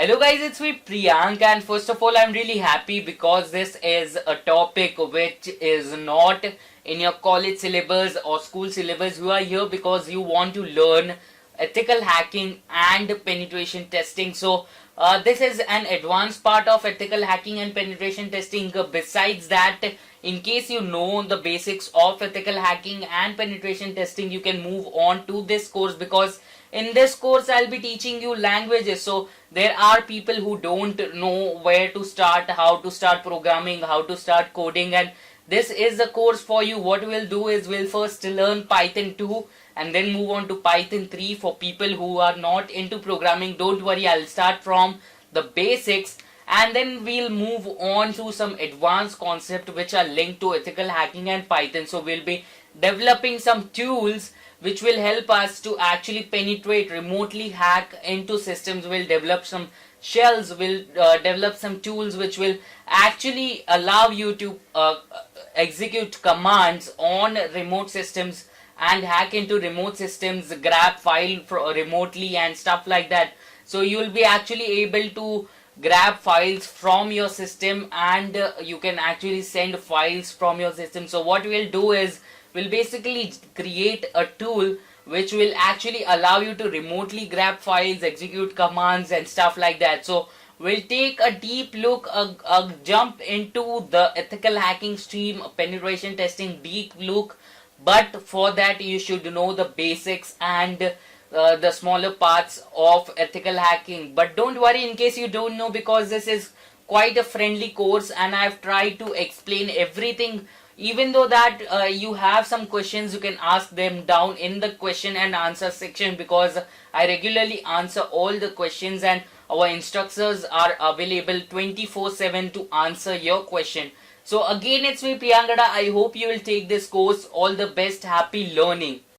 Hello guys, it's me Priyank, and first of all I'm really happy because this is a topic which is not in your college syllabus or school syllabus. You are here because you want to learn ethical hacking and penetration testing. So this is an advanced part of ethical hacking and penetration testing. Besides that, in case you know the basics of ethical hacking and penetration testing, you can move on to this course, because in this course I'll be teaching you languages. So there are people who don't know where to start, how to start programming, how to start coding, and this is the course for you. What we'll do is we'll first learn Python 2 and then move on to Python 3 for people who are not into programming. Don't worry, I'll start from the basics and then we'll move on to some advanced concepts which are linked to ethical hacking and Python. So we'll be developing some tools which will help us to actually penetrate, remotely hack into systems. We'll develop some shells, we'll develop some tools which will actually allow you to execute commands on remote systems and hack into remote systems, grab file remotely and stuff like that. So you will be actually able to grab files from your system, and you can actually send files from your system. So what we'll do is we'll basically create a tool which will actually allow you to remotely grab files, execute commands and stuff like that. So we'll take a deep look, a jump into the ethical hacking stream, penetration testing deep look. But for that you should know the basics and the smaller parts of ethical hacking. But don't worry in case you don't know, because this is quite a friendly course and I've tried to explain everything. Even though that you have some questions, you can ask them down in the question and answer section, because I regularly answer all the questions and our instructors are available 24/7 to answer your question. So again, it's me Priyangada. I hope you will take this course. All the best. Happy learning.